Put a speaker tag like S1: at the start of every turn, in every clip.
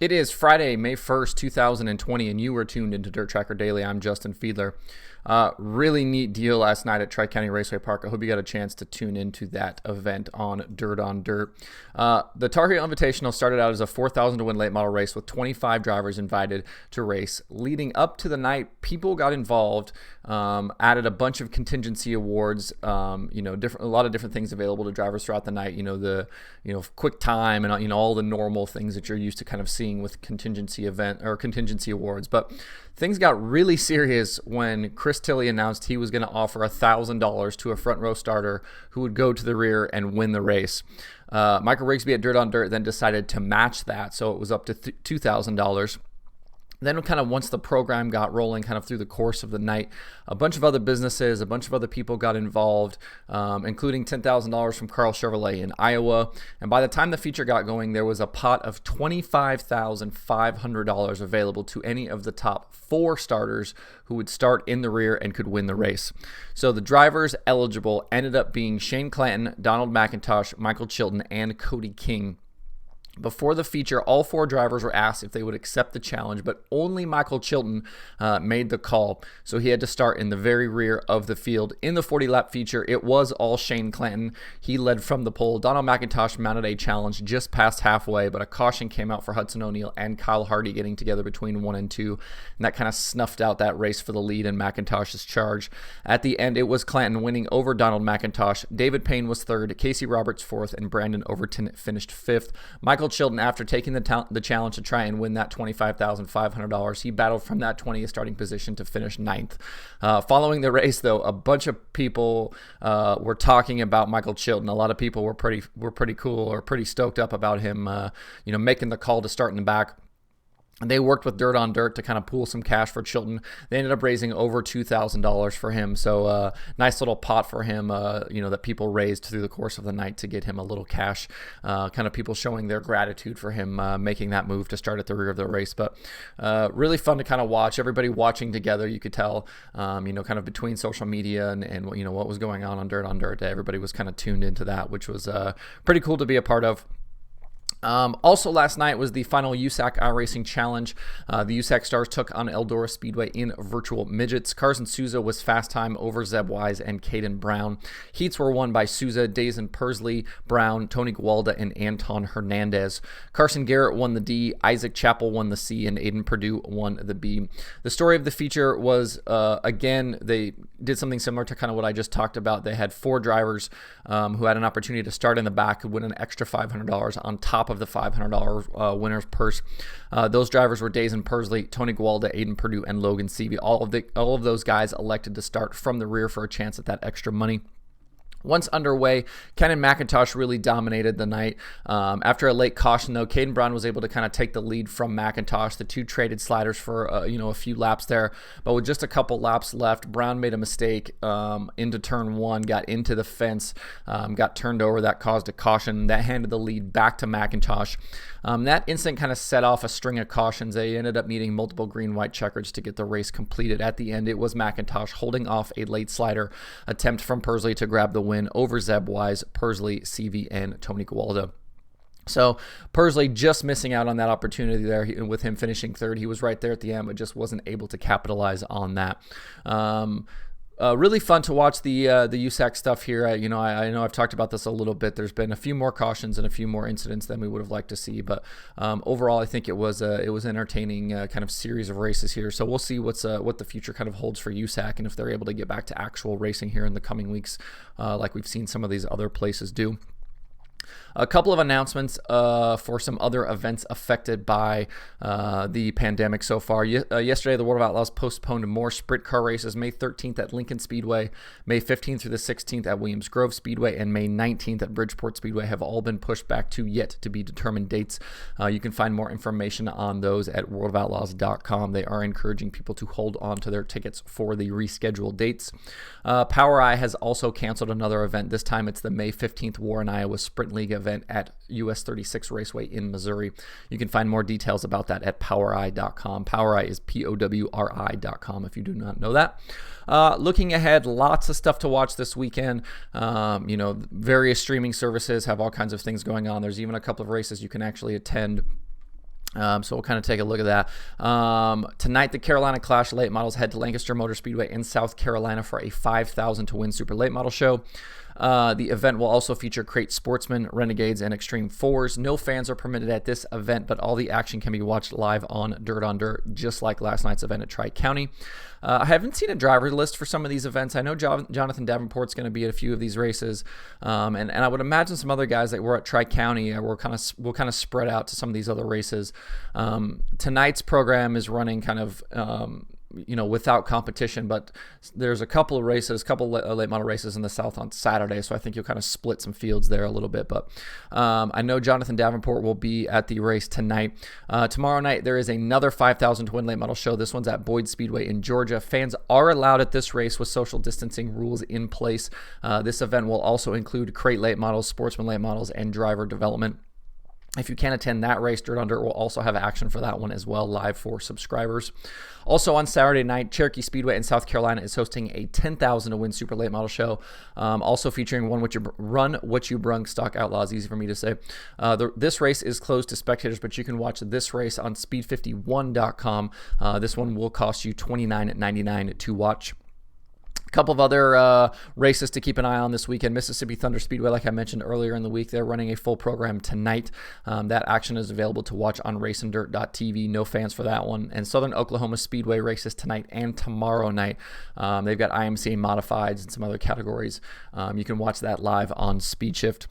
S1: It is Friday, May 1st, 2020, and you were tuned into DIRTRACKR Daily. I'm Justin Fiedler. Really neat deal last night at Tri-County Raceway Park. I hope you got a chance to tune into that event on Dirt on Dirt. The Tar Heel Invitational started out as a 4,000 to win late model race with 25 drivers invited to race. Leading up to the night, people got involved, added a bunch of contingency awards, a lot of different things available to drivers throughout the night. Quick time and all the normal things that you're used to kind of seeing with contingency awards. But things got really serious when Chris Tilley announced he was going to offer $1,000 to a front row starter who would go to the rear and win the race. Michael Rigsby at Dirt on Dirt then decided to match that, so it was up to $2,000. Then kind of once the program got rolling kind of through the course of the night, a bunch of other businesses, a bunch of other people got involved, including $10,000 from Carl Chevrolet in Iowa. And by the time the feature got going, there was a pot of $25,500 available to any of the top 4 starters who would start in the rear and could win the race. So the drivers eligible ended up being Shane Clanton, Donald McIntosh, Michael Chilton, and Cody King. Before the feature, all 4 drivers were asked if they would accept the challenge, but only Michael Chilton made the call, so he had to start in the very rear of the field. In the 40-lap feature, it was all Shane Clanton. He led from the pole. Donald McIntosh mounted a challenge just past halfway, but a caution came out for Hudson O'Neal and Kyle Hardy getting together between 1 and 2, and that kind of snuffed out that race for the lead in McIntosh's charge. At the end, it was Clanton winning over Donald McIntosh. David Payne was 3rd, Casey Roberts 4th, and Brandon Overton finished 5th. Michael Chilton, after taking the challenge to try and win that $25,500, he battled from that 20th starting position to finish 9th. Following the race, though, a bunch of people were talking about Michael Chilton. A lot of people were pretty cool or pretty stoked up about him, making the call to start in the back. They worked with Dirt on Dirt to kind of pool some cash for Chilton. They ended up raising over $2,000 for him. So nice little pot for him, that people raised through the course of the night to get him a little cash. Kind of people showing their gratitude for him making that move to start at the rear of the race. But really fun to kind of watch. Everybody watching together, you could tell, kind of between social media and what was going on Dirt on Dirt. Everybody was kind of tuned into that, which was pretty cool to be a part of. Also last night was the final USAC iRacing Challenge. The USAC Stars took on Eldora Speedway in virtual midgets. Carson Souza was fast time over Zeb Wise and Caden Brown. Heats were won by Souza, Dazen Persley, Brown, Tony Gualda, and Anton Hernandez. Carson Garrett won the D, Isaac Chappell won the C, and Aiden Perdue won the B. The story of the feature was, again, they did something similar to kind of what I just talked about. They had 4 drivers who had an opportunity to start in the back, who win an extra $500 on top of the $500 winner's purse. Those drivers were Dazen Persley, Tony Gualda, Aiden Perdue, and Logan Seavey. All of those guys elected to start from the rear for a chance at that extra money. Once underway, Cannon McIntosh really dominated the night. After a late caution, though, Caden Brown was able to kind of take the lead from McIntosh. The 2 traded sliders for a few laps there, but with just a couple laps left, Brown made a mistake into turn 1, got into the fence, got turned over. That caused a caution. That handed the lead back to McIntosh. That incident kind of set off a string of cautions. They ended up needing multiple green-white checkers to get the race completed. At the end, it was McIntosh holding off a late slider attempt from Persley to grab the win over Zeb Wise, Persley, Seavey, and Tony Gualda. So Persley just missing out on that opportunity there with him finishing 3rd. He was right there at the end, but just wasn't able to capitalize on that. Really fun to watch the USAC stuff here. I know I've talked about this a little bit. There's been a few more cautions and a few more incidents than we would have liked to see, but overall, I think it was entertaining kind of series of races here. So we'll see what the future kind of holds for USAC and if they're able to get back to actual racing here in the coming weeks, like we've seen some of these other places do. A couple of announcements for some other events affected by the pandemic so far. Yesterday, the World of Outlaws postponed more sprint car races, May 13th at Lincoln Speedway, May 15th through the 16th at Williams Grove Speedway, and May 19th at Bridgeport Speedway have all been pushed back to yet to be determined dates. You can find more information on those at worldofoutlaws.com. They are encouraging people to hold on to their tickets for the rescheduled dates. PowerEye has also canceled another event. This time it's the May 15th Warren, Iowa Sprint League event at US 36 Raceway in Missouri. You can find more details about that at PowerEye.com. PowerEye is POWRI.com if you do not know that. Looking ahead, lots of stuff to watch this weekend. Various streaming services have all kinds of things going on. There's even a couple of races you can actually attend So we'll kind of take a look at that. Tonight, the Carolina Clash late models head to Lancaster Motor Speedway in South Carolina for a 5,000 to win super late model show. The event will also feature Crate Sportsmen, Renegades, and Extreme 4s. No fans are permitted at this event, but all the action can be watched live on Dirt on Dirt, just like last night's event at Tri-County. I haven't seen a driver list for some of these events. I know Jonathan Davenport's going to be at a few of these races, and I would imagine some other guys that were at Tri-County will kind of spread out to some of these other races. Tonight's program is running kind of without competition, but there's a couple of races, late model races in the South on Saturday, so I think you'll kind of split some fields there a little bit. But I know Jonathan Davenport will be at the race tonight. Tomorrow night, there is another 5,000 to win late model show. This one's at Boyd Speedway in Georgia. Fans are allowed at this race with social distancing rules in place. This event will also include crate late models, sportsman late models, and driver development. If you can attend that race, Dirt on Dirt will also have action for that one as well, live for subscribers. Also on Saturday night, Cherokee Speedway in South Carolina is hosting a 10,000 to win super late model show, also featuring Run What You Brung Stock Outlaws, easy for me to say. This race is closed to spectators, but you can watch this race on speed51.com. This one will cost you $29.99 to watch. Couple of other races to keep an eye on this weekend. Mississippi Thunder Speedway, like I mentioned earlier in the week, they're running a full program tonight. That action is available to watch on racindirt.tv. No fans for that one. And Southern Oklahoma Speedway races tonight and tomorrow night. They've got IMCA modifieds and some other categories. You can watch that live on SpeedShift.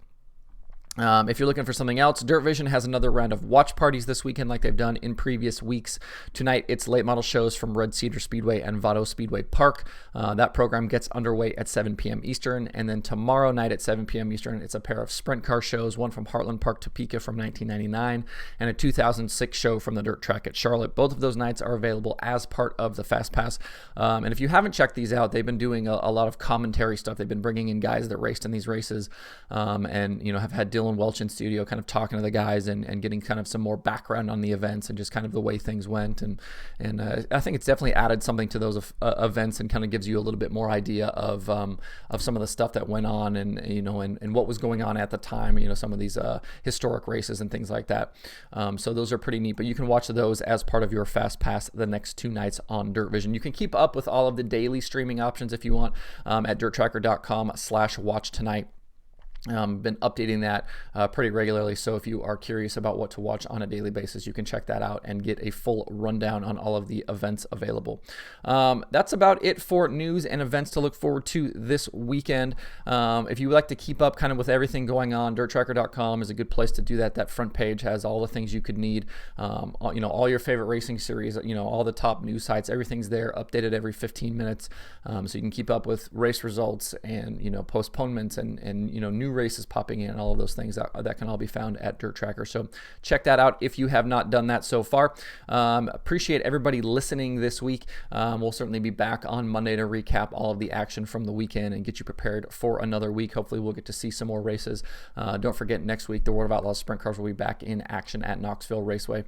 S1: If you're looking for something else, Dirt Vision has another round of watch parties this weekend like they've done in previous weeks. Tonight, it's late model shows from Red Cedar Speedway and Vado Speedway Park. That program gets underway at 7 p.m. Eastern. And then tomorrow night at 7 p.m. Eastern, it's a pair of sprint car shows, one from Heartland Park, Topeka from 1999, and a 2006 show from the Dirt Track at Charlotte. Both of those nights are available as part of the Fast Pass. And if you haven't checked these out, they've been doing a lot of commentary stuff. They've been bringing in guys that raced in these races and have had Dylan Welch in studio kind of talking to the guys and getting kind of some more background on the events and just kind of the way things went. And I think it's definitely added something to those events and kind of gives you a little bit more idea of some of the stuff that went on and what was going on at the time, some of these historic races and things like that. So those are pretty neat, but you can watch those as part of your Fast Pass the next 2 nights on Dirt Vision. You can keep up with all of the daily streaming options if you want at DIRTRACKR.com/watch-tonight. Been updating that pretty regularly, so if you are curious about what to watch on a daily basis, you can check that out and get a full rundown on all of the events available. That's about it for news and events to look forward to this weekend. If you would like to keep up kind of with everything going on, DIRTRACKR.com is a good place to do that. That front page has all the things you could need, all your favorite racing series, all the top news sites, everything's there, updated every 15 minutes, so you can keep up with race results and postponements and new races popping in, all of those things that can all be found at Dirt Tracker. So check that out if you have not done that so far. Appreciate everybody listening this week. We'll certainly be back on Monday to recap all of the action from the weekend and get you prepared for another week. Hopefully we'll get to see some more races. Don't forget, next week the World of Outlaws Sprint Cars will be back in action at Knoxville Raceway.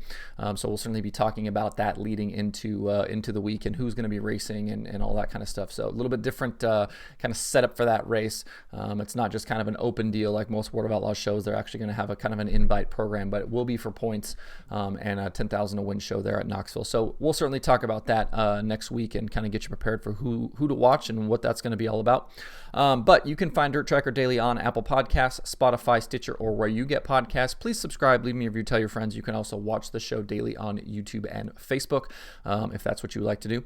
S1: So we'll certainly be talking about that leading into the week and who's going to be racing and all that kind of stuff. So a little bit different kind of setup for that race. It's not just kind of an open deal like most World of Outlaws shows. They're actually going to have a kind of an invite program, but it will be for points and a 10,000 to win show there at Knoxville. So we'll certainly talk about that next week and kind of get you prepared for who to watch and what that's going to be all about. But you can find Dirt Tracker Daily on Apple Podcasts, Spotify, Stitcher, or where you get podcasts. Please subscribe, leave me a review, tell your friends. You can also watch the show daily on YouTube and Facebook if that's what you would like to do.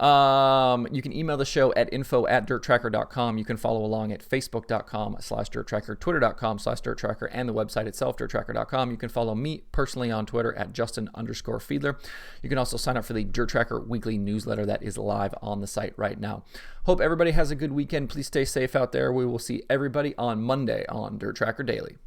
S1: You can email the show at info@dirttracker.com. You can follow along at facebook.com/dirttracker, twitter.com/dirttracker, and the website itself, dirttracker.com. You can follow me personally on Twitter at Justin_Fiedler. You can also sign up for the Dirt Tracker weekly newsletter that is live on the site right now. Hope everybody has a good weekend. Please stay safe out there. We will see everybody on Monday on Dirt Tracker Daily.